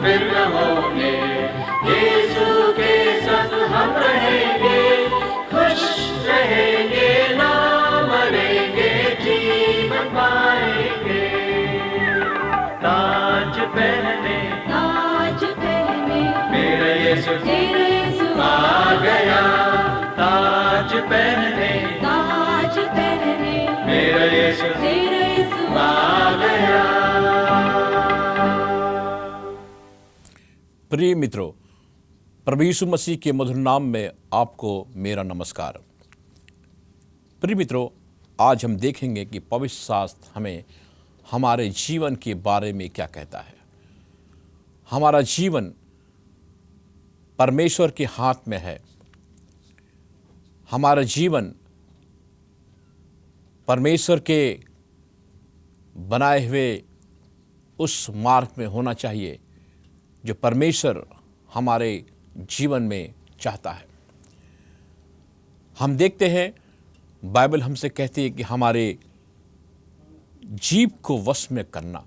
फिर न होंगे, यीशु के संग हम रहेंगे, खुश रहेंगे, ना मरेंगे, जीवन पाएंगे। ताज पहने मेरा यीशु आ गया, ताज पहने मेरा यीशु आ गया। प्रिय मित्रों, प्रभु यीशु मसीह के मधुर नाम में आपको मेरा नमस्कार। प्रिय मित्रों, आज हम देखेंगे कि पवित्र शास्त्र हमें हमारे जीवन के बारे में क्या कहता है। हमारा जीवन परमेश्वर के हाथ में है। हमारा जीवन परमेश्वर के बनाए हुए उस मार्ग में होना चाहिए जो परमेश्वर हमारे जीवन में चाहता है। हम देखते हैं, बाइबल हमसे कहती है कि हमारे जीव को वश में करना।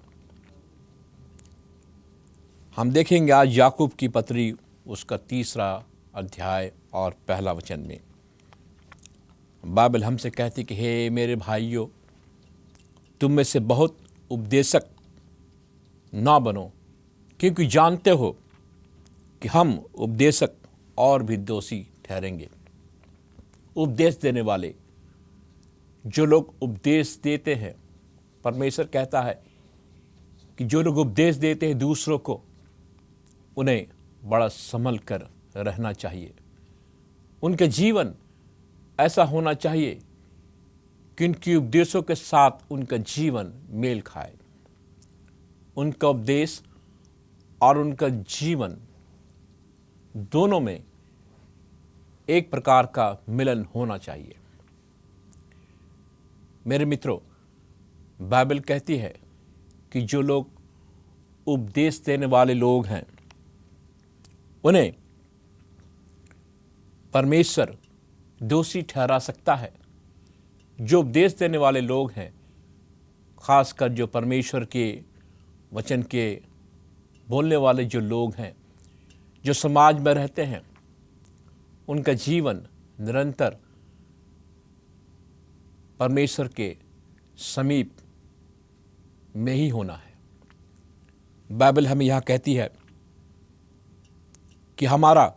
हम देखेंगे आज याकूब की पत्री उसका 3 अध्याय और 1 वचन में बाइबल हमसे कहती कि हे मेरे भाइयों, तुम में से बहुत उपदेशक ना बनो, क्योंकि जानते हो कि हम उपदेशक और भी दोषी ठहरेंगे। उपदेश देने वाले, जो लोग उपदेश देते हैं, परमेश्वर कहता है कि जो लोग उपदेश देते हैं दूसरों को, उन्हें बड़ा संभल कर रहना चाहिए। उनके जीवन ऐसा होना चाहिए कि उनके उपदेशों के साथ उनका जीवन मेल खाए। उनका उपदेश और उनका जीवन दोनों में एक प्रकार का मिलन होना चाहिए। मेरे मित्रों, बाइबल कहती है कि जो लोग उपदेश देने वाले लोग हैं, उन्हें परमेश्वर दोषी ठहरा सकता है। जो उपदेश देने वाले लोग हैं, खासकर जो परमेश्वर के वचन के बोलने वाले जो लोग हैं, जो समाज में रहते हैं, उनका जीवन निरंतर परमेश्वर के समीप में ही होना है। बाइबल हमें यहाँ कहती है कि हमारा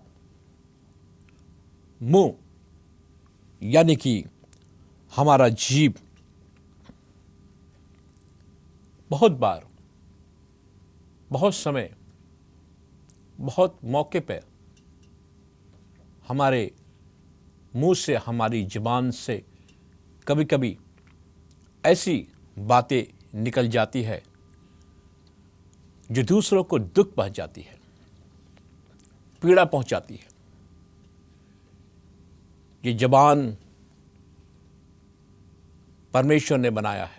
मुंह यानी कि हमारा जीव बहुत बार, बहुत समय, बहुत मौके पे हमारे मुंह से, हमारी जुबान से कभी कभी ऐसी बातें निकल जाती है जो दूसरों को दुख पहुंचाती है, पीड़ा पहुंचाती है। ये ज़बान परमेश्वर ने बनाया है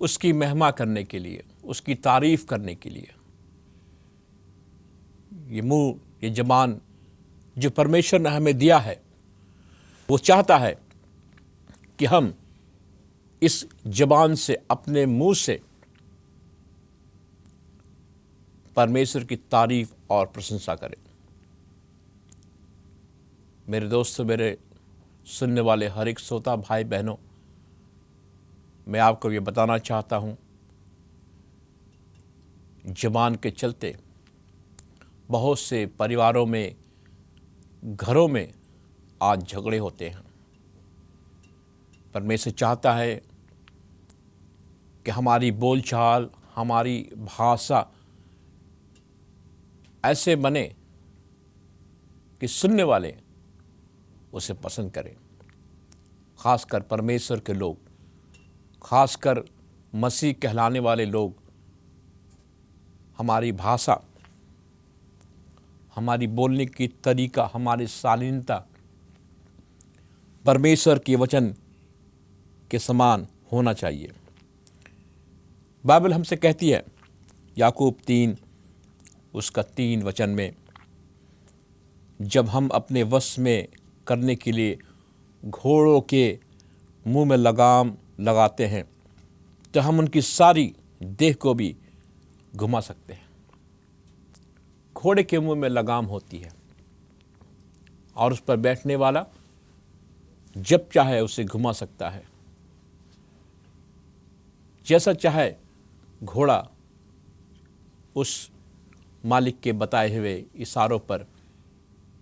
उसकी महिमा करने के लिए, उसकी तारीफ करने के लिए। ये मुंह, ये ज़बान जो परमेश्वर ने हमें दिया है, वो चाहता है कि हम इस ज़बान से, अपने मुंह से परमेश्वर की तारीफ और प्रशंसा करें। मेरे दोस्तों, मेरे सुनने वाले हर एक श्रोता भाई बहनों, मैं आपको ये बताना चाहता हूँ, ज़बान के चलते बहुत से परिवारों में, घरों में आज झगड़े होते हैं। परमेश्वर चाहता है कि हमारी बोलचाल, हमारी भाषा ऐसे बने कि सुनने वाले उसे पसंद करें। खासकर परमेश्वर के लोग, खासकर मसीह कहलाने वाले लोग, हमारी भाषा, हमारी बोलने की तरीका, हमारी शालीनता परमेश्वर के वचन के समान होना चाहिए। बाइबल हमसे कहती है, याकूब 3 उसका 3 वचन में, जब हम अपने वश में करने के लिए घोड़ों के मुंह में लगाम लगाते हैं, तो हम उनकी सारी देह को भी घुमा सकते हैं। घोड़े के मुंह में लगाम होती है और उस पर बैठने वाला जब चाहे उसे घुमा सकता है। जैसा चाहे घोड़ा उस मालिक के बताए हुए इशारों पर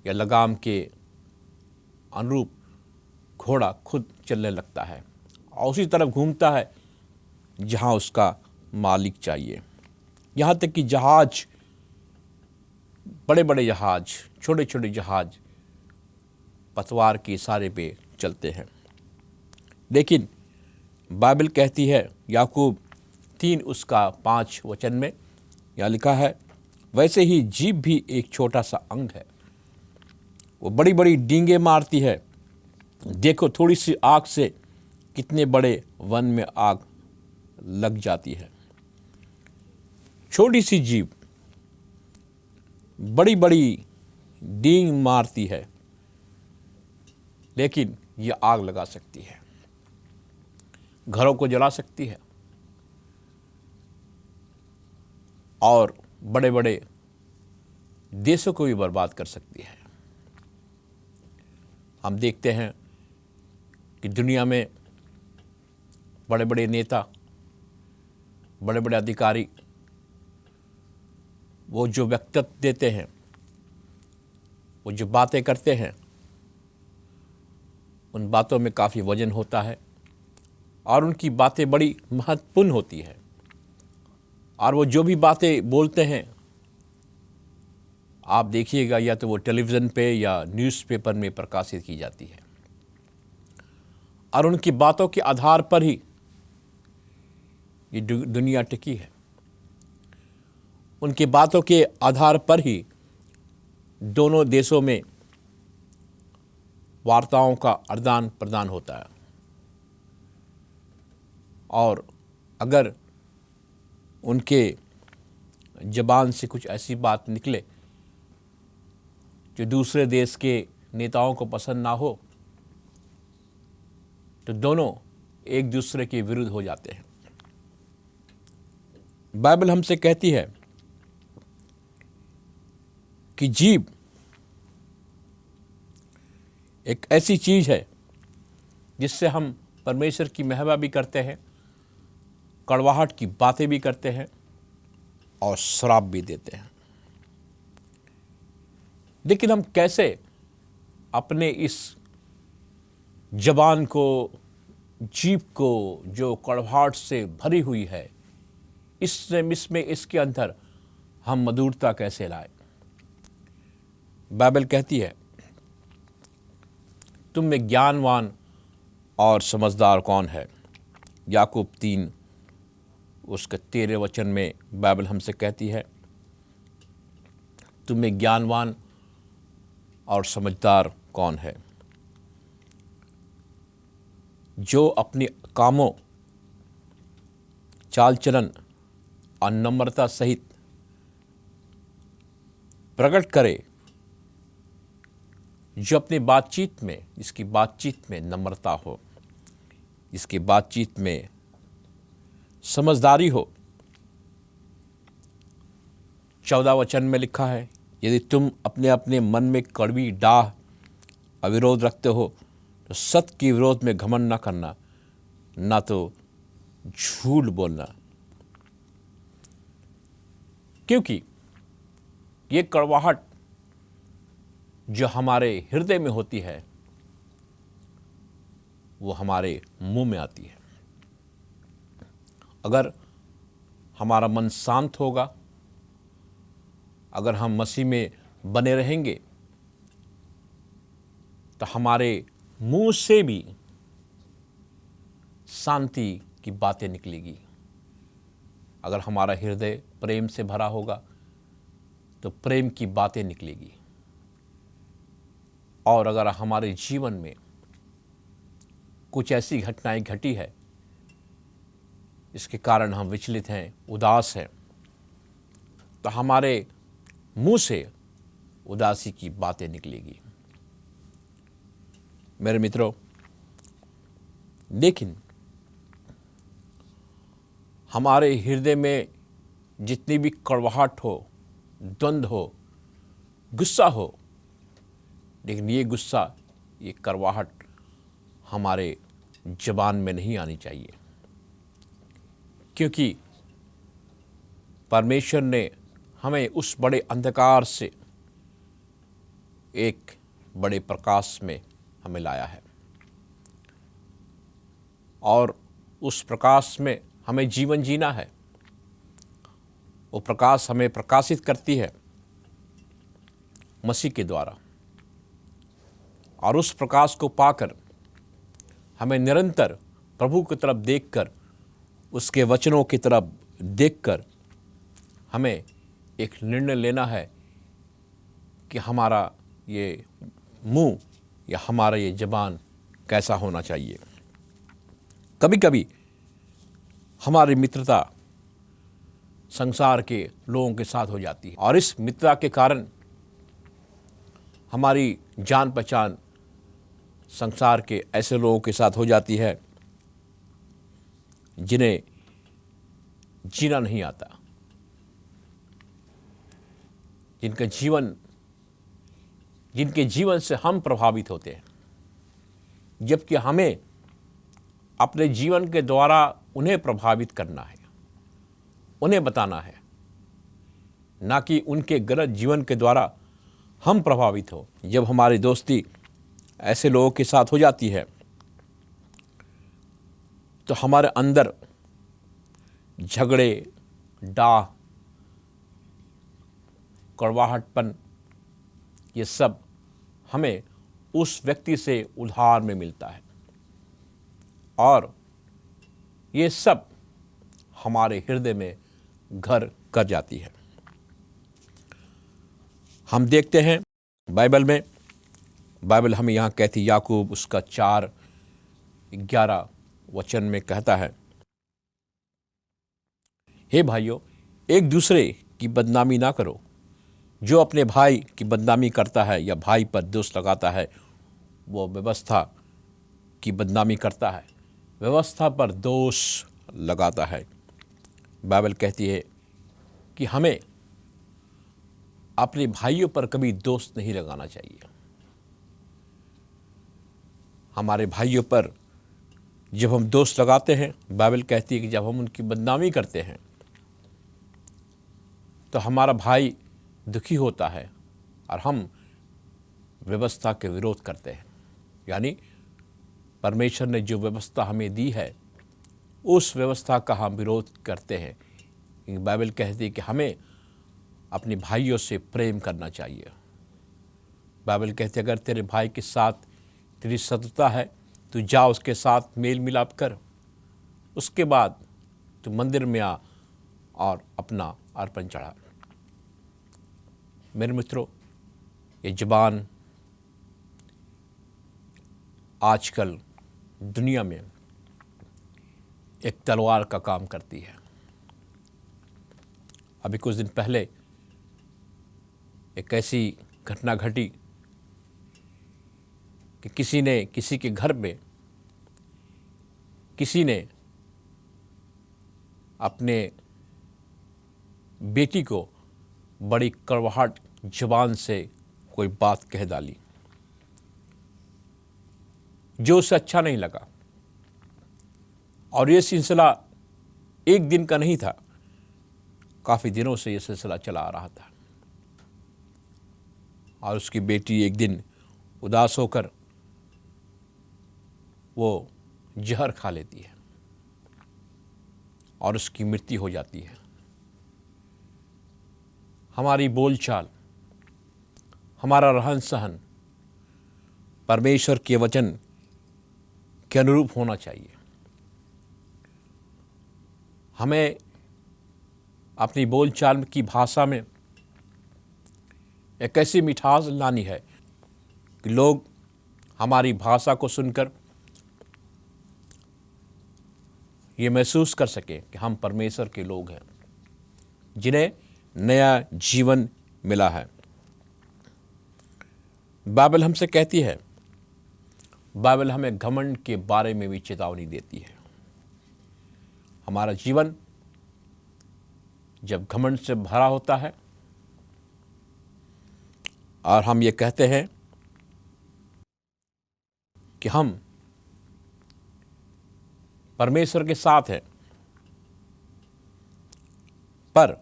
या लगाम के अनुरूप घोड़ा खुद चलने लगता है और उसी तरफ घूमता है जहां उसका मालिक चाहिए। यहाँ तक कि जहाज, बड़े बड़े जहाज, छोटे छोटे जहाज पतवार के इशारे पे चलते हैं। लेकिन बाइबल कहती है याकूब 3 उसका 5 वचन में यहाँ लिखा है, वैसे ही जीभ भी एक छोटा सा अंग है, वो बड़ी बड़ी डींगे मारती है। देखो थोड़ी सी आग से कितने बड़े वन में आग लग जाती है। छोटी सी जीभ बड़ी बड़ी डींग मारती है, लेकिन ये आग लगा सकती है, घरों को जला सकती है और बड़े बड़े देशों को भी बर्बाद कर सकती है। हम देखते हैं कि दुनिया में बड़े बड़े नेता, बड़े बड़े अधिकारी, वो जो वक्तव्य देते हैं, वो जो बातें करते हैं, उन बातों में काफ़ी वजन होता है और उनकी बातें बड़ी महत्वपूर्ण होती है। और वो जो भी बातें बोलते हैं, आप देखिएगा या तो वो टेलीविज़न पे या न्यूज़पेपर में प्रकाशित की जाती है और उनकी बातों के आधार पर ही ये दुनिया टिकी है। उनकी बातों के आधार पर ही दोनों देशों में वार्ताओं का आदान प्रदान होता है। और अगर उनके ज़बान से कुछ ऐसी बात निकले जो दूसरे देश के नेताओं को पसंद ना हो, तो दोनों एक दूसरे के विरुद्ध हो जाते हैं। बाइबल हमसे कहती है कि जीभ एक ऐसी चीज़ है जिससे हम परमेश्वर की महिमा भी करते हैं, कड़वाहट की बातें भी करते हैं और श्राप भी देते हैं। लेकिन हम कैसे अपने इस ज़बान को, जीभ को, जो कड़वाहट से भरी हुई है, इसमें इसके अंदर हम मधुरता कैसे लाए? बाइबल कहती है, तुम में ज्ञानवान और समझदार कौन है? याकूब 3 उसके 13 वचन में बाइबल हमसे कहती है, तुम में ज्ञानवान और समझदार कौन है? जो अपने कामों, चाल चलन और नम्रता सहित प्रकट करे, जो अपनी बातचीत में, जिसकी बातचीत में नम्रता हो, जिसकी बातचीत में समझदारी हो। 14 वचन में लिखा है, यदि तुम अपने अपने मन में कड़वी डाह अविरोध रखते हो तो सत्य के विरोध में घमंड न करना, ना तो झूठ बोलना, क्योंकि ये कड़वाहट जो हमारे हृदय में होती है वो हमारे मुंह में आती है। अगर हमारा मन शांत होगा, अगर हम मसीह में बने रहेंगे, तो हमारे मुंह से भी शांति की बातें निकलेगी। अगर हमारा हृदय प्रेम से भरा होगा तो प्रेम की बातें निकलेगी। और अगर हमारे जीवन में कुछ ऐसी घटनाएं घटी है इसके कारण हम विचलित हैं, उदास हैं, तो हमारे मुंह से उदासी की बातें निकलेगी। मेरे मित्रों, लेकिन हमारे हृदय में जितनी भी कड़वाहट हो, द्वंद्व हो, गुस्सा हो, लेकिन ये गुस्सा, ये कड़वाहट हमारे ज़बान में नहीं आनी चाहिए, क्योंकि परमेश्वर ने हमें उस बड़े अंधकार से एक बड़े प्रकाश में हमें लाया है, और उस प्रकाश में हमें जीवन जीना है। वो प्रकाश हमें प्रकाशित करती है मसीह के द्वारा, और उस प्रकाश को पाकर हमें निरंतर प्रभु की तरफ देखकर, उसके वचनों की तरफ देखकर हमें एक निर्णय लेना है कि हमारा ये मुंह या हमारा ये ज़बान कैसा होना चाहिए। कभी कभी हमारी मित्रता संसार के लोगों के साथ हो जाती है, और इस मित्रता के कारण हमारी जान पहचान संसार के ऐसे लोगों के साथ हो जाती है जिन्हें जीना नहीं आता, जिनके जीवन से हम प्रभावित होते हैं, जबकि हमें अपने जीवन के द्वारा उन्हें प्रभावित करना है, उन्हें बताना है, ना कि उनके गलत जीवन के द्वारा हम प्रभावित हो। जब हमारी दोस्ती ऐसे लोगों के साथ हो जाती है तो हमारे अंदर झगड़े, डाह, कड़वाहटपन, ये सब हमें उस व्यक्ति से उधार में मिलता है, और ये सब हमारे हृदय में घर कर जाती है। हम देखते हैं बाइबल हमें यहाँ कहती, याकूब उसका 4:11 वचन में कहता है, हे भाइयों, एक दूसरे की बदनामी ना करो। जो अपने भाई की बदनामी करता है या भाई पर दोष लगाता है, वो व्यवस्था की बदनामी करता है, व्यवस्था पर दोष लगाता है। बाइबल कहती है कि हमें अपने भाइयों पर कभी दोष नहीं लगाना चाहिए। हमारे भाइयों पर जब हम दोष लगाते हैं, बाइबल कहती है कि जब हम उनकी बदनामी करते हैं तो हमारा भाई दुखी होता है और हम व्यवस्था के विरोध करते हैं। यानी परमेश्वर ने जो व्यवस्था हमें दी है, उस व्यवस्था का हम विरोध करते हैं। क्योंकि बाइबल कहती है कि हमें अपने भाइयों से प्रेम करना चाहिए। बाइबल कहती है अगर तेरे भाई के साथ तेरी शत्रुता है, तू जा उसके साथ मेल मिलाप कर, उसके बाद तू मंदिर में आ और अपना अर्पण चढ़ा। मेरे मित्रों, ये ज़बान आजकल दुनिया में एक तलवार का काम करती है। अभी कुछ दिन पहले एक ऐसी घटना घटी कि किसी के घर में किसी ने अपने बेटी को बड़ी कड़वाहट ज़बान से कोई बात कह डाली जो उसे अच्छा नहीं लगा। और ये सिलसिला एक दिन का नहीं था, काफ़ी दिनों से ये सिलसिला चला आ रहा था। और उसकी बेटी एक दिन उदास होकर वो जहर खा लेती है और उसकी मृत्यु हो जाती है। हमारी बोलचाल, हमारा रहन सहन परमेश्वर के वचन के अनुरूप होना चाहिए। हमें अपनी बोलचाल की भाषा में एक ऐसी मिठास लानी है कि लोग हमारी भाषा को सुनकर ये महसूस कर सकें कि हम परमेश्वर के लोग हैं जिन्हें नया जीवन मिला है। बाइबल हमसे कहती है, बाइबल हमें घमंड के बारे में भी चेतावनी देती है। हमारा जीवन जब घमंड से भरा होता है और हम ये कहते हैं कि हम परमेश्वर के साथ हैं, पर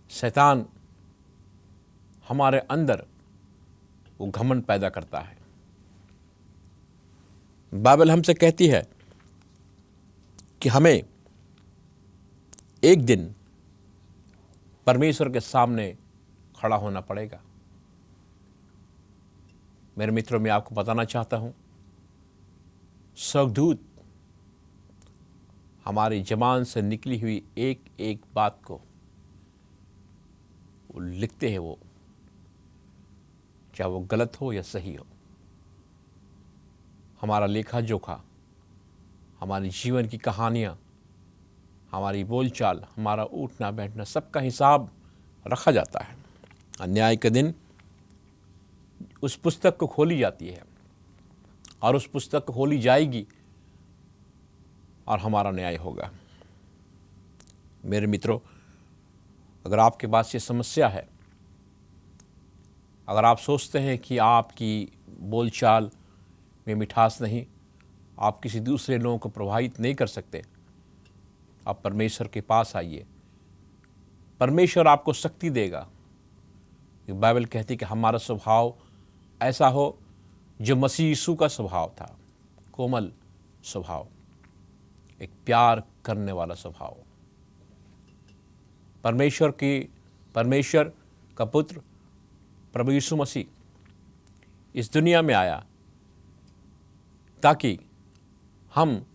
शैतान हमारे अंदर वो घमंड पैदा करता है। बाइबल हमसे कहती है कि हमें एक दिन परमेश्वर के सामने खड़ा होना पड़ेगा। मेरे मित्रों, मैं आपको बताना चाहता हूं, स्वर्गदूत हमारी ज़बान से निकली हुई एक एक बात को वो लिखते हैं, वो चाहे वो गलत हो या सही हो। हमारा लेखा जोखा, हमारी जीवन की कहानियाँ, हमारी बोलचाल, हमारा उठना बैठना, सबका हिसाब रखा जाता है। अन्याय के दिन उस पुस्तक को खोली जाती है और उस पुस्तक को खोली जाएगी और हमारा न्याय होगा। मेरे मित्रों, अगर आपके पास ये समस्या है, अगर आप सोचते हैं कि आपकी बोलचाल में मिठास नहीं, आप किसी दूसरे लोगों को प्रभावित नहीं कर सकते, आप परमेश्वर के पास आइए। परमेश्वर आपको शक्ति देगा। बाइबल कहती है कि हमारा स्वभाव ऐसा हो जो मसीह यीशु का स्वभाव था, कोमल स्वभाव, एक प्यार करने वाला स्वभाव। परमेश्वर का पुत्र प्रभु यीशु मसीह इस दुनिया में आया ताकि हम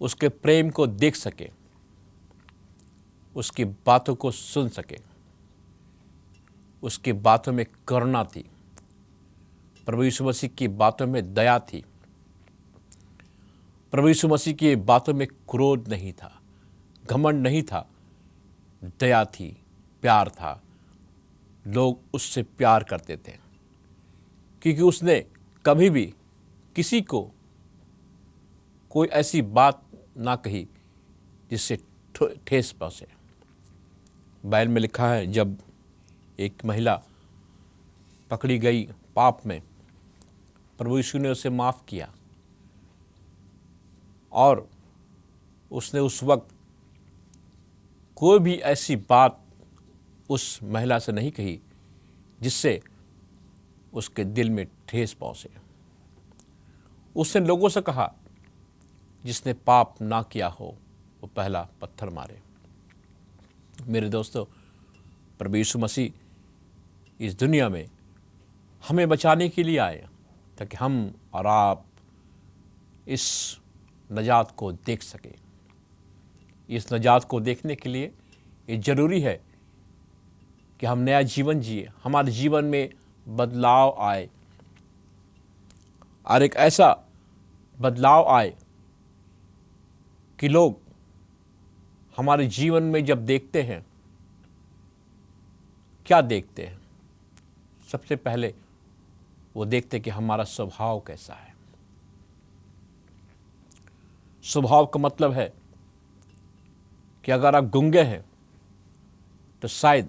उसके प्रेम को देख सके, उसकी बातों को सुन सके। उसकी बातों में करुणा थी, प्रभु यीशु मसीह की बातों में दया थी, प्रभु यीशु मसीह की बातों में क्रोध नहीं था, घमंड नहीं था, दया थी, प्यार था। लोग उससे प्यार करते थे क्योंकि उसने कभी भी किसी को कोई ऐसी बात ना कही जिससे ठेस पहुंचे। बाइबल में लिखा है, जब एक महिला पकड़ी गई पाप में, प्रभु यीशु ने उसे माफ़ किया और उसने उस वक्त कोई भी ऐसी बात उस महिला से नहीं कही जिससे उसके दिल में ठेस पहुंचे। उसने लोगों से कहा, जिसने पाप ना किया हो वो पहला पत्थर मारे। मेरे दोस्तों, प्रभु यीशु मसीह इस दुनिया में हमें बचाने के लिए आए ताकि हम और आप इस नजात को देख सकें। इस नजात को देखने के लिए ये ज़रूरी है कि हम नया जीवन जिए, हमारे जीवन में बदलाव आए और एक ऐसा बदलाव आए कि लोग हमारे जीवन में जब देखते हैं, क्या देखते हैं? सबसे पहले वो देखते कि हमारा स्वभाव कैसा है। स्वभाव का मतलब है कि अगर आप गूंगे हैं तो शायद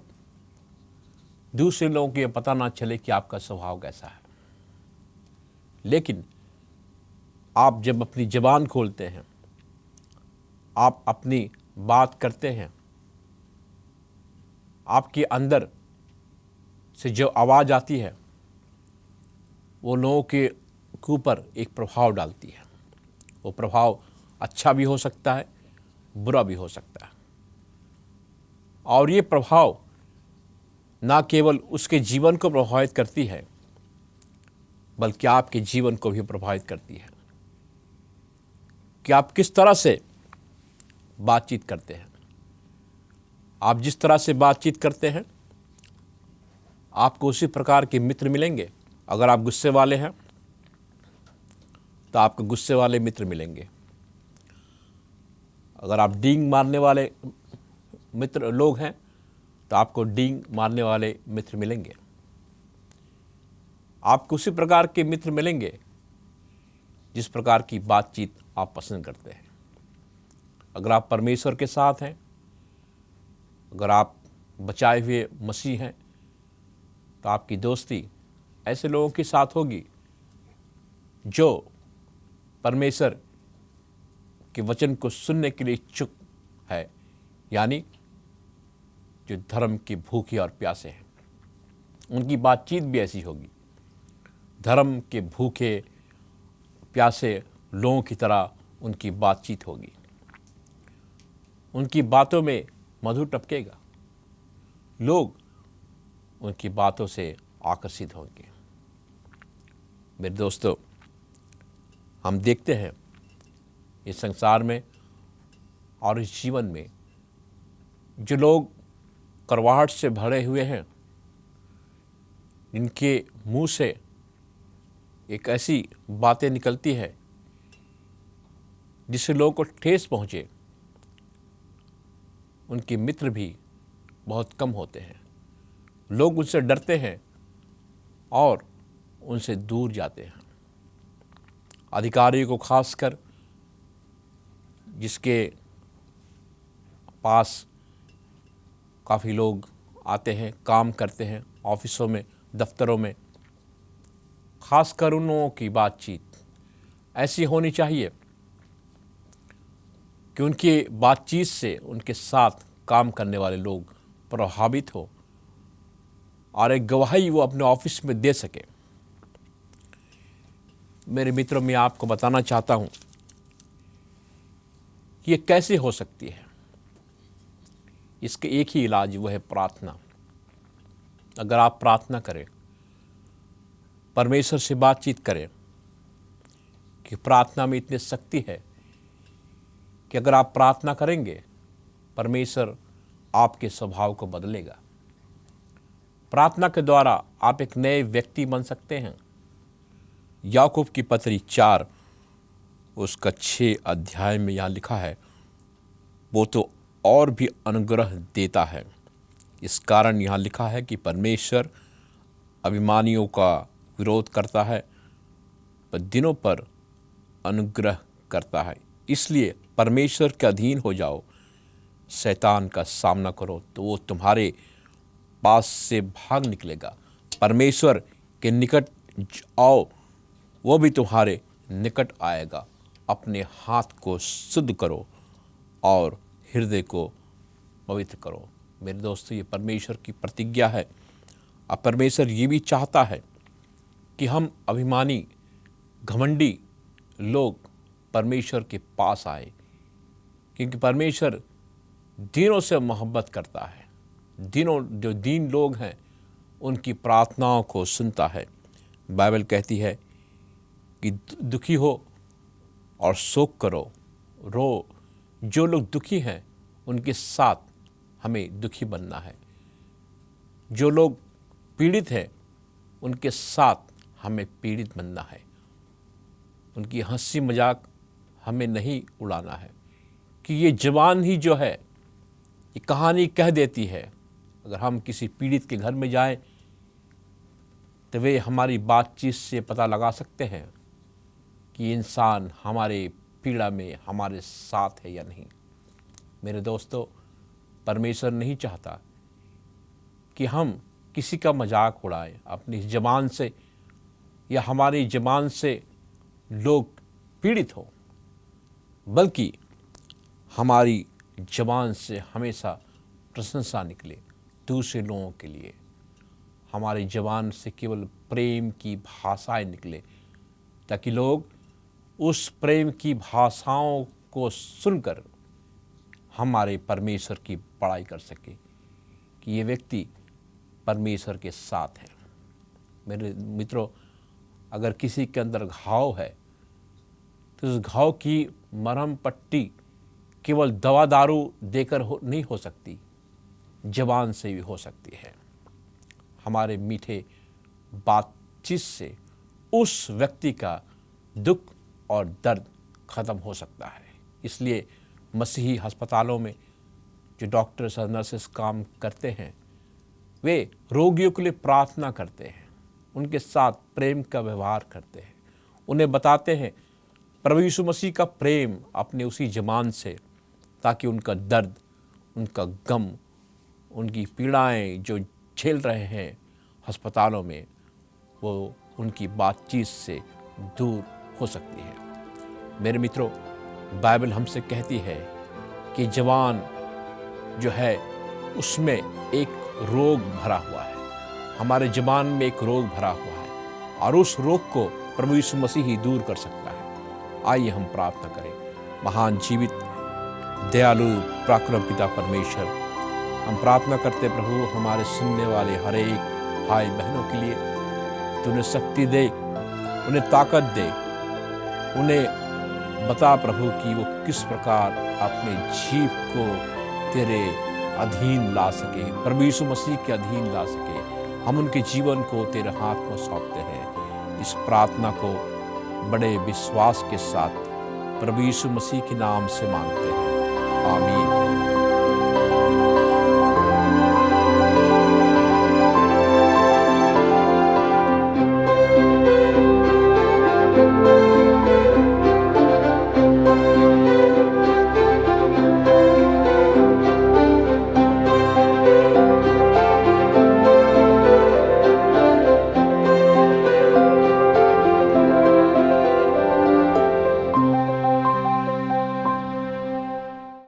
दूसरे लोगों को ये पता ना चले कि आपका स्वभाव कैसा है, लेकिन आप जब अपनी ज़बान खोलते हैं, आप अपनी बात करते हैं, आपके अंदर से जो आवाज़ आती है वो लोगों के ऊपर एक प्रभाव डालती है। वो प्रभाव अच्छा भी हो सकता है, बुरा भी हो सकता है। और ये प्रभाव ना केवल उसके जीवन को प्रभावित करती है बल्कि आपके जीवन को भी प्रभावित करती है कि आप किस तरह से बातचीत करते हैं। आप जिस तरह से बातचीत करते हैं आपको उसी प्रकार के मित्र मिलेंगे। अगर आप गुस्से वाले हैं तो आपको गुस्से वाले मित्र मिलेंगे। अगर आप डींग मारने वाले मित्र लोग हैं तो आपको डींग मारने वाले मित्र मिलेंगे। आपको उसी प्रकार के मित्र मिलेंगे जिस प्रकार की बातचीत आप पसंद करते हैं। अगर आप परमेश्वर के साथ हैं अगर आप बचाए हुए मसीह हैं तो आपकी दोस्ती ऐसे लोगों के साथ होगी जो परमेश्वर के वचन को सुनने के लिए इच्छुक है, यानी जो धर्म की भूखे और प्यासे हैं। उनकी बातचीत भी ऐसी होगी, धर्म के भूखे प्यासे लोगों की तरह उनकी बातचीत होगी। उनकी बातों में मधु टपकेगा, लोग उनकी बातों से आकर्षित होंगे। मेरे दोस्तों, हम देखते हैं इस संसार में और इस जीवन में जो लोग करवाहट से भरे हुए हैं, इनके मुंह से एक ऐसी बातें निकलती है जिससे लोगों को ठेस पहुंचे। उनके मित्र भी बहुत कम होते हैं, लोग उनसे डरते हैं और उनसे दूर जाते हैं। अधिकारियों को खासकर, जिसके पास काफ़ी लोग आते हैं, काम करते हैं, ऑफिसों में, दफ्तरों में, खासकर उन लोगों की बातचीत ऐसी होनी चाहिए कि उनकी बातचीत से उनके साथ काम करने वाले लोग प्रभावित हो और एक गवाही वो अपने ऑफिस में दे सके। मेरे मित्रों, मैं आपको बताना चाहता हूं कि ये कैसे हो सकती है। इसके एक ही इलाज, वो है प्रार्थना। अगर आप प्रार्थना करें, परमेश्वर से बातचीत करें, कि प्रार्थना में इतनी शक्ति है कि अगर आप प्रार्थना करेंगे, परमेश्वर आपके स्वभाव को बदलेगा। प्रार्थना के द्वारा आप एक नए व्यक्ति बन सकते हैं। याकूब की पत्री 4 उसका 6 अध्याय में यहाँ लिखा है, वो तो और भी अनुग्रह देता है। इस कारण यहाँ लिखा है कि परमेश्वर अभिमानियों का विरोध करता है पर दिनों पर अनुग्रह करता है। इसलिए परमेश्वर के अधीन हो जाओ, शैतान का सामना करो तो वो तुम्हारे पास से भाग निकलेगा। परमेश्वर के निकट आओ, वो भी तुम्हारे निकट आएगा। अपने हाथ को शुद्ध करो और हृदय को पवित्र करो। मेरे दोस्तों, ये परमेश्वर की प्रतिज्ञा है। अब परमेश्वर ये भी चाहता है कि हम अभिमानी, घमंडी लोग परमेश्वर के पास आए, क्योंकि परमेश्वर दीनों से मोहब्बत करता है। जो दीन लोग हैं उनकी प्रार्थनाओं को सुनता है। बाइबल कहती है कि दुखी हो और शोक करो, रो। जो लोग दुखी हैं उनके साथ हमें दुखी बनना है। जो लोग पीड़ित हैं उनके साथ हमें पीड़ित बनना है। उनकी हंसी मजाक हमें नहीं उड़ाना है, कि ये ज़बान ही जो है ये कहानी कह देती है। अगर हम किसी पीड़ित के घर में जाएं तो वे हमारी बातचीत से पता लगा सकते हैं कि इंसान हमारे पीड़ा में हमारे साथ है या नहीं। मेरे दोस्तों, परमेश्वर नहीं चाहता कि हम किसी का मजाक उड़ाएं अपनी ज़बान से, या हमारी ज़बान से लोग पीड़ित हो, बल्कि हमारी ज़बान से हमेशा प्रशंसा निकले दूसरे लोगों के लिए। हमारी ज़बान से केवल प्रेम की भाषाएं निकले, ताकि लोग उस प्रेम की भाषाओं को सुनकर हमारे परमेश्वर की बड़ाई कर सके कि ये व्यक्ति परमेश्वर के साथ है। मेरे मित्रों, अगर किसी के अंदर घाव है तो उस घाव की मरहम पट्टी केवल दवा दारू देकर नहीं हो सकती, ज़बान से भी हो सकती है। हमारे मीठे बातचीत से उस व्यक्ति का दुख और दर्द ख़त्म हो सकता है। इसलिए मसीही अस्पतालों में जो डॉक्टर्स और नर्सेस काम करते हैं, वे रोगियों के लिए प्रार्थना करते हैं, उनके साथ प्रेम का व्यवहार करते हैं, उन्हें बताते हैं प्रभु यीशु मसीह का प्रेम अपने उसी ज़बान से, ताकि उनका दर्द, उनका गम उनकी पीड़ाएं जो झेल रहे हैं अस्पतालों में, वो उनकी बातचीत से दूर हो सकती है। मेरे मित्रों, बाइबल हमसे कहती है कि जवान जो है उसमें एक रोग भरा हुआ है, हमारे जवान में एक रोग भरा हुआ है और उस रोग को प्रभु यीशु मसीह ही दूर कर सकता है। आइए हम प्रार्थना करें। महान जीवित दयालु पराक्रम पिता परमेश्वर, हम प्रार्थना करते प्रभु हमारे सुनने वाले हर एक भाई बहनों के लिए तू उन्हें शक्ति दे, उन्हें ताकत दे, उन्हें बता प्रभु कि वो किस प्रकार अपने जीव को तेरे अधीन ला सके, प्रभु यीशु मसीह के अधीन ला सके। हम उनके जीवन को तेरे हाथ में सौंपते हैं। इस प्रार्थना को बड़े विश्वास के साथ प्रभु यीशु मसीह के नाम से मांगते हैं, आमीन।